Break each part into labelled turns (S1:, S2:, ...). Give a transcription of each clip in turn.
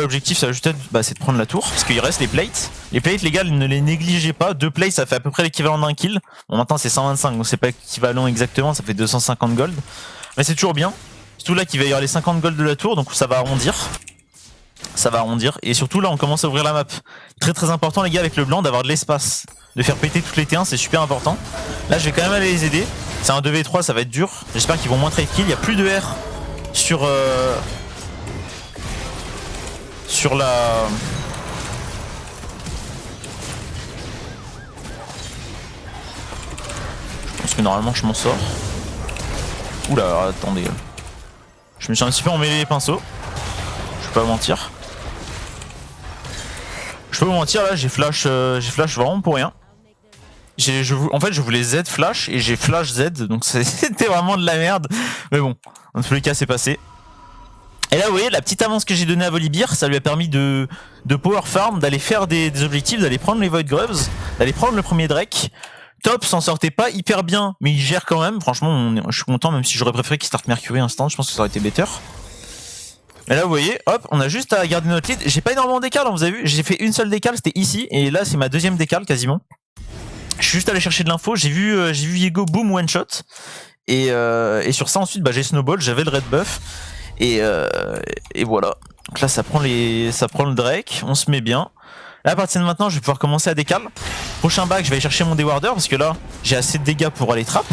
S1: l'objectif, ça va juste être c'est de prendre la tour, parce qu'il reste les plates. Les plates, les gars, ne les négligez pas. 2 plates, ça fait à peu près l'équivalent d'un kill. Bon, maintenant c'est 125, donc c'est pas équivalent exactement, ça fait 250 gold. Mais c'est toujours bien. Surtout là qu'il va y avoir les 50 gold de la tour, donc ça va arrondir. Ça va arrondir. Et surtout là, on commence à ouvrir la map. Très très important, les gars, avec le blanc, d'avoir de l'espace. De faire péter toutes les T1, c'est super important. Là, je vais quand même aller les aider. C'est un 2v3, ça va être dur. J'espère qu'ils vont moins trade kill. Il n'y a plus de R sur la... Je pense que normalement je m'en sors. Oula, attendez. Je me suis un petit peu emmêlé les pinceaux. Je vais pas mentir. Je peux vous mentir, là j'ai flash vraiment pour rien. En fait je voulais Z flash et j'ai flash Z, donc c'était vraiment de la merde. Mais bon, dans tous les cas c'est passé. Et là vous voyez la petite avance que j'ai donnée à Volibear, ça lui a permis de power farm, d'aller faire des objectifs, d'aller prendre les Void Grubs, d'aller prendre le premier Drake. Top s'en sortait pas hyper bien, mais il gère quand même. Franchement je suis content, même si j'aurais préféré qu'il starte Mercury instant, je pense que ça aurait été better. Et là vous voyez, hop, on a juste à garder notre lead. J'ai pas énormément d'écale, hein, vous avez vu, j'ai fait une seule décale, c'était ici, et là c'est ma deuxième décale quasiment. Je suis juste allé chercher de l'info, j'ai vu Viego boom one shot, et sur ça ensuite j'ai snowball, j'avais le red buff, et voilà. Donc là ça prend le Drake, on se met bien. Là à partir de maintenant je vais pouvoir commencer à décale. Prochain bac je vais aller chercher mon déwarder, parce que là j'ai assez de dégâts pour aller trap.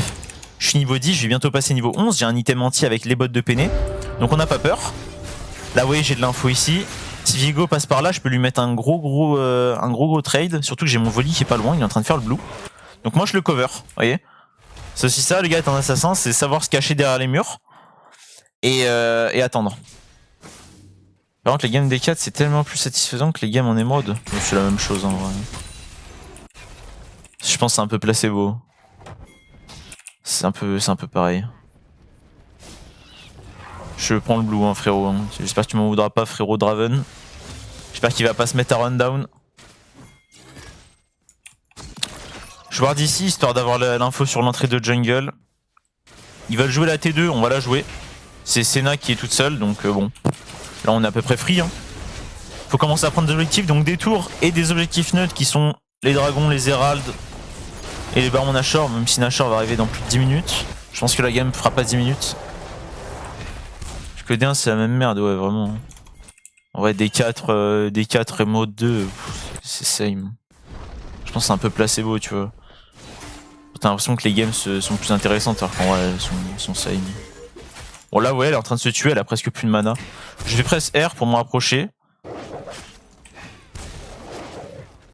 S1: Je suis niveau 10, je vais bientôt passer niveau 11, j'ai un item anti avec les bottes de Pene, donc on n'a pas peur. Là vous voyez j'ai de l'info ici. Si Viego passe par là, je peux lui mettre un gros trade. Surtout que j'ai mon volley qui est pas loin, il est en train de faire le blue. Donc moi je le cover, vous voyez. C'est aussi ça, les gars, être un assassin, c'est savoir se cacher derrière les murs. Et attendre. Par contre les games des 4 c'est tellement plus satisfaisant que les games en émeraude. C'est la même chose en vrai. Je pense que c'est un peu placebo. C'est un peu pareil. Je prends le blue hein, frérot, hein. J'espère que tu m'en voudras pas frérot Draven. J'espère qu'il va pas se mettre à run down. Je vais voir d'ici histoire d'avoir l'info sur l'entrée de jungle. Ils veulent jouer la T2, on va la jouer. C'est Senna qui est toute seule, donc bon. Là on est à peu près free. Hein. Faut commencer à prendre des objectifs, donc des tours et des objectifs neutres qui sont les dragons, les héralds et les barons Nashor, même si Nashor va arriver dans plus de 10 minutes. Je pense que la game fera pas 10 minutes. Que D1 c'est la même merde, ouais, vraiment. En vrai, D4 et mode 2, c'est same. Je pense que c'est un peu placebo, tu vois. T'as l'impression que les games sont plus intéressantes, alors qu'en vrai, elles sont same. Bon, là, ouais, elle est en train de se tuer, elle a presque plus de mana. Je vais press R pour me rapprocher.